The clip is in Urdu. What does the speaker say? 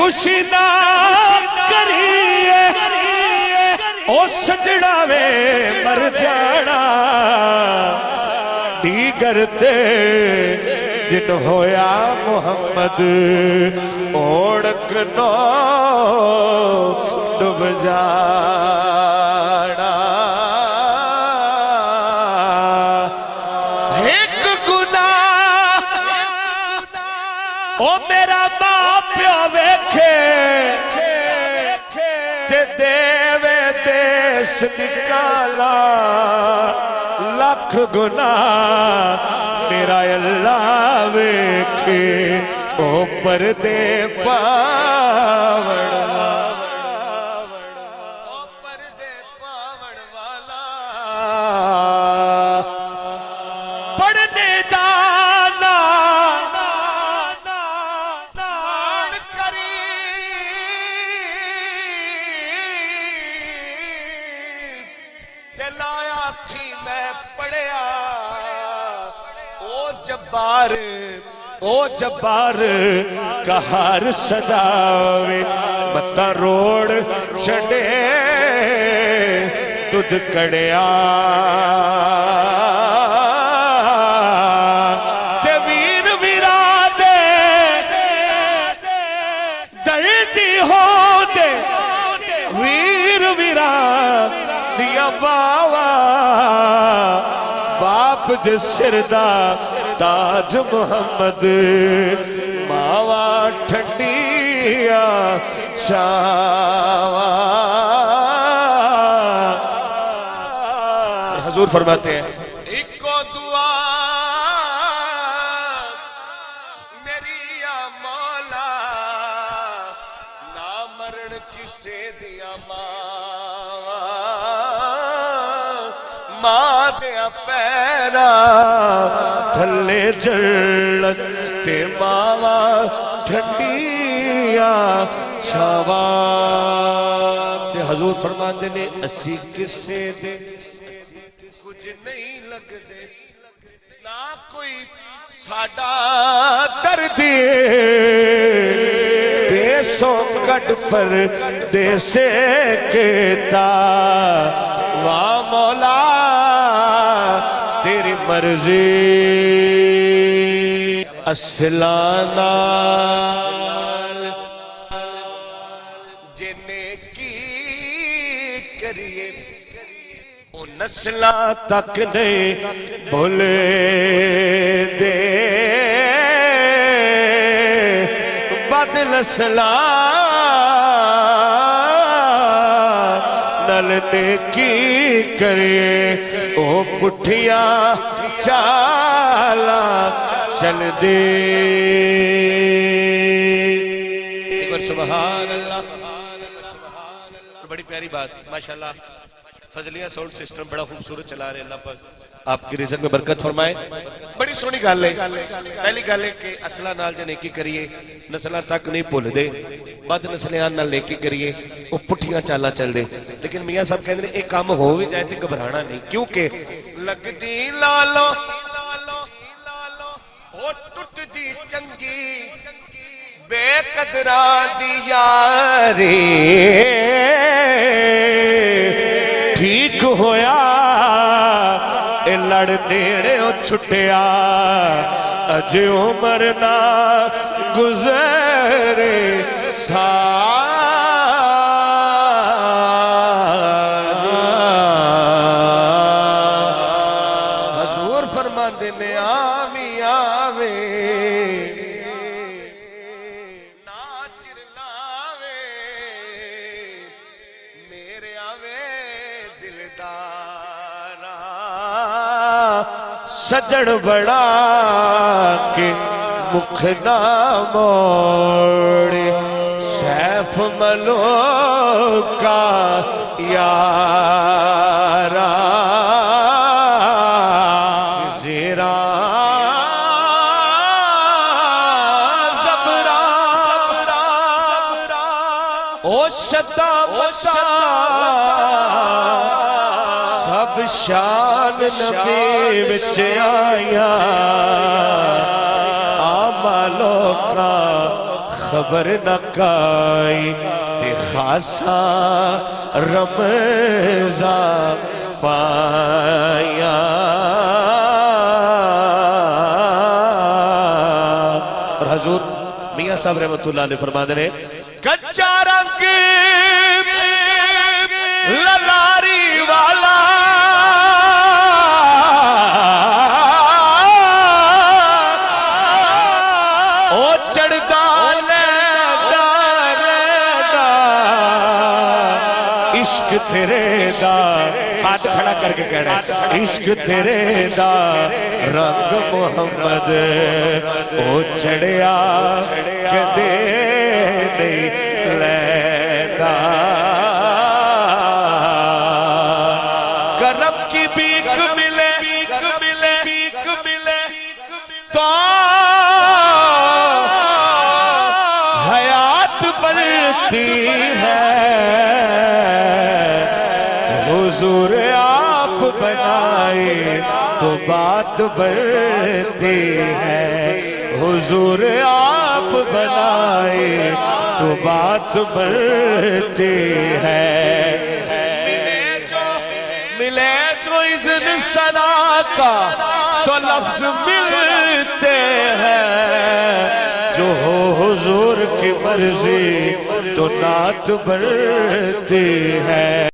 خوشی نہ کریے او سجڑا وے مر جانا دیگر تے جن ہویا محمد اوڑک نو ڈب جانا ایک گناہ او میرا باپ پیو ویکھے تے دیوے دیس نکالا لکھ گناہ میرا اللہ ویکھے او پردے پاوڑ والا پڑھنے دانا نان کری دلایا تھی میں پڑھیا او جبار کہار صداوے متا روڑ چھڑے تُدھ کڑیا تے ویر ویرا دے دردی ہو دے ویر ویرا دیا باوا باپ جس سردہ تاج محمد ماوا ٹھنڈیا چاوا حضور فرماتے ہیں ایک کو دعا میری یا مولا نہ مرن کسے دیا ماں دیا پیرا تھلے جلت تے ماوا ٹھنڈیا چھاوا تے حضور فرماندے نے اسی کسے دے کچھ نہیں لگ دے نہ کوئی ساڑا دردی دیسوں کٹ پر دیسے کہتا واہ مولا تیری مرضی اسلانا جنہیں کی کریے او نسلہ تک نہیں بھولے دے بد نسلہ نلنے کی کرے او پٹھیا چالا چل دے سبحان اللہ بڑی پیاری بات ماشاءاللہ فضلیہ ساؤنڈ سسٹم بڑا خوبصورت چلا رہے اللہ پر آپ کی رزق میں برکت فرمائے بڑی سونی گل ہے پہلی گل ہے کہ اصلہ نال جے نیکی کریے نسلہ تک نہیں بھول دے بد نسلیاں نال نیکی کریے وہ پٹھیاں چالا چل دے لیکن میاں صاحب کہندے ہیں ایک کام ہو بھی جائے تے گھبرانا نہیں کیونکہ لگدی لالو او ٹٹ دی چنگی بے قدرہ دی یاری ٹھیک ہویا اے لڑ نیڑے او چھٹیا اج عمر نہ گزرے حضور فرماندے نے آمی آوے ناچر لاوے میرے آوے دلدارا سجڑ بڑا کے مکھ نہ موڑے سیف ملوکا یارا زیرا زبرا او شتا سب شان نبی وچ آیا آمالوں کا خبر نہ کائی تے خاصا رمضان پایا اور حضور میاں صاحب رحمت اللہ علیہ فرما دے کچا رنگ للاری والا او چڑھدا عشق تیرے دا ہاتھ کھڑا کر کے کہہ رہے عشق تیرے دا رنگ محمد او چڑھیا کدے نہیں لینا کرم کی بیک ملے تو حیات بڑھتی ہے حضور آپ بنائے تو بات بڑھتی ہے حضور آپ بنائے تو بات بڑھتی ہے ملے جو اذن ثنا کا تو لفظ ملتے ہیں جو ہو حضور کی مرضی تو نعت بڑھتی ہے